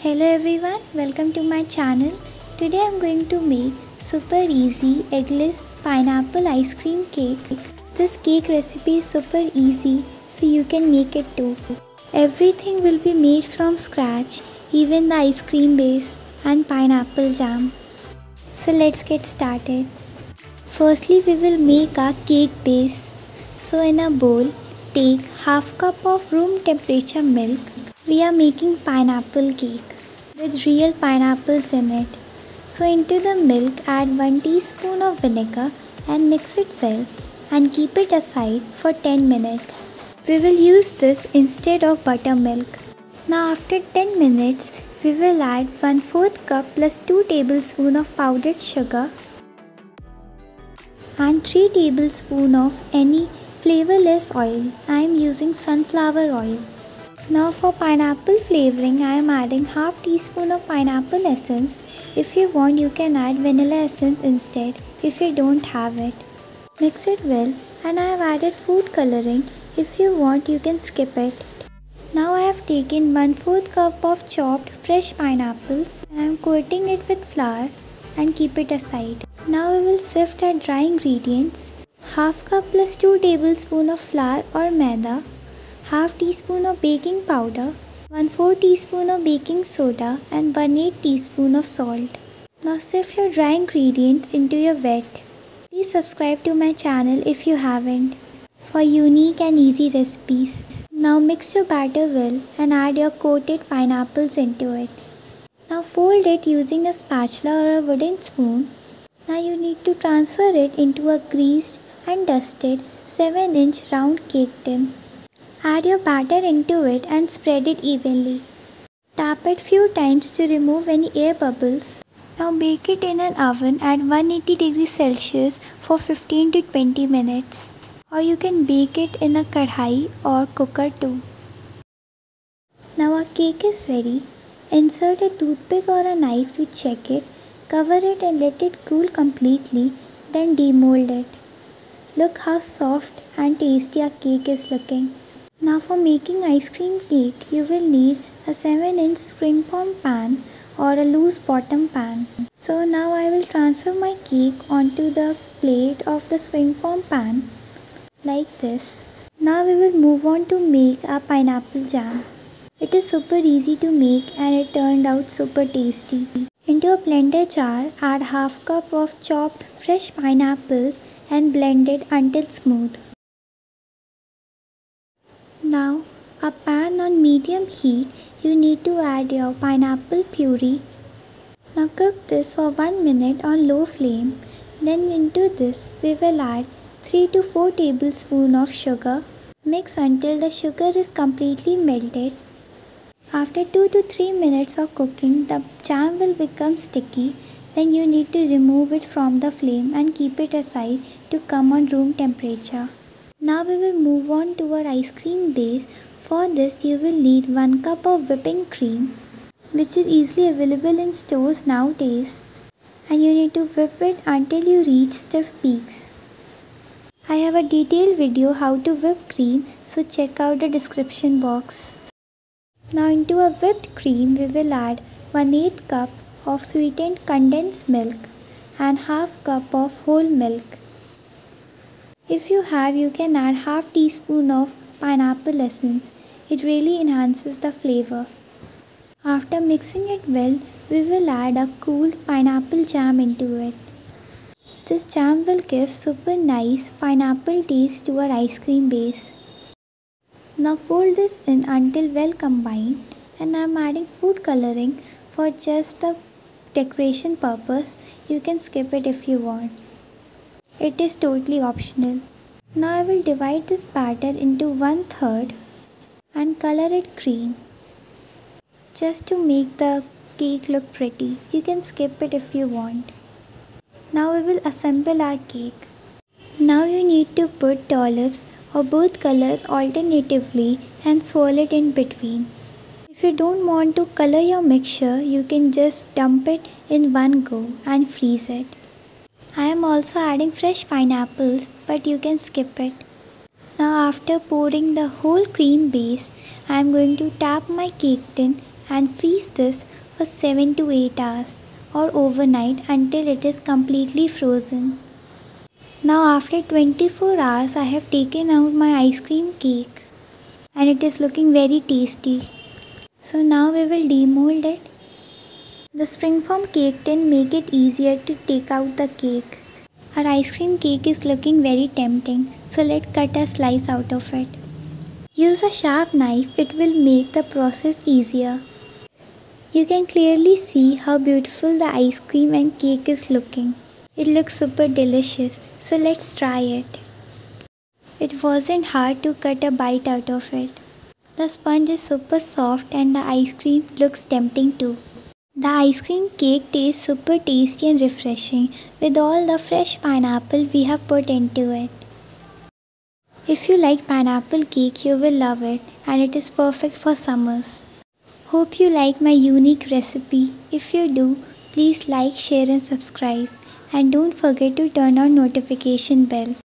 Hello everyone, welcome to my channel. Today I'm going to make super easy eggless pineapple ice cream cake. This cake recipe is super easy, so you can make it too. Everything will be made from scratch, even the ice cream base and pineapple jam. So let's get started. Firstly we will make a cake base. So in a bowl, take half cup of room temperature milk. We are making pineapple cake with real pineapples in it. So into the milk add 1 teaspoon of vinegar and mix it well and keep it aside for 10 minutes. We will use this instead of buttermilk. Now after 10 minutes, we will add 1/4 cup plus 2 tablespoons of powdered sugar and 3 tablespoons of any flavorless oil. I am using sunflower oil. Now for pineapple flavoring, I am adding half teaspoon of pineapple essence. If you want, you can add vanilla essence instead if you don't have it. Mix it well, and I have added food coloring. If you want, you can skip it. Now I have taken 1/4 cup of chopped fresh pineapples and I am coating it with flour and keep it aside. Now we will sift our dry ingredients. Half cup plus 2 tablespoons of flour or maida, half teaspoon of baking powder, 1/4 teaspoon of baking soda and 1/8 teaspoon of salt. Now sift your dry ingredients into your wet. Please subscribe to my channel if you haven't for unique and easy recipes. Now mix your batter well and add your coated pineapples into it. Now fold it using a spatula or a wooden spoon. Now you need to transfer it into a greased and dusted 7-inch round cake tin. Add your batter into it and spread it evenly. Tap it few times to remove any air bubbles. Now bake it in an oven at 180 degrees Celsius for 15 to 20 minutes. Or you can bake it in a kadhai or cooker too. Now our cake is ready. Insert a toothpick or a knife to check it. Cover it and let it cool completely. Then demold it. Look how soft and tasty our cake is looking. Now for making ice cream cake, you will need a 7-inch spring form pan or a loose bottom pan. So now I will transfer my cake onto the plate of the spring form pan like this. Now we will move on to make our pineapple jam. It is super easy to make and it turned out super tasty. Into a blender jar, add half cup of chopped fresh pineapples and blend it until smooth. Now a pan on medium heat, you need to add your pineapple puree. Now cook this for 1 minute on low flame. Then into this we will add 3 to 4 tablespoons of sugar. Mix until the sugar is completely melted. After 2 to 3 minutes of cooking, the jam will become sticky. Then you need to remove it from the flame and keep it aside to come on room temperature. Now we will move on to our ice cream base. For this you will need 1 cup of whipping cream, which is easily available in stores nowadays, and you need to whip it until you reach stiff peaks. I have a detailed video how to whip cream, so check out the description box. Now into a whipped cream we will add 1/8 cup of sweetened condensed milk and half cup of whole milk. If you have, you can add half teaspoon of pineapple essence. It really enhances the flavor. After mixing it well, we will add a cooled pineapple jam into it. This jam will give super nice pineapple taste to our ice cream base. Now fold this in until well combined, and I am adding food coloring for just the decoration purpose. You can skip it if you want. It is totally optional. Now I will divide this batter into 1/3 and color it green just to make the cake look pretty. You can skip it if you want. Now we will assemble our cake. Now you need to put dollops of both colors alternatively and swirl it in between. If you don't want to color your mixture, you can just dump it in one go and freeze it. I am also adding fresh pineapples, but you can skip it. Now after pouring the whole cream base, I am going to tap my cake tin and freeze this for 7 to 8 hours or overnight until it is completely frozen. Now after 24 hours I have taken out my ice cream cake and it is looking very tasty. So now we will demold it. The springform cake tin make it easier to take out the cake. Our ice cream cake is looking very tempting, so let's cut a slice out of it. Use a sharp knife, it will make the process easier. You can clearly see how beautiful the ice cream and cake is looking. It looks super delicious, so let's try it. It wasn't hard to cut a bite out of it. The sponge is super soft and the ice cream looks tempting too. The ice cream cake tastes super tasty and refreshing with all the fresh pineapple we have put into it. If you like pineapple cake, you will love it and it is perfect for summers. Hope you like my unique recipe. If you do, please like, share and subscribe. And don't forget to turn on notification bell.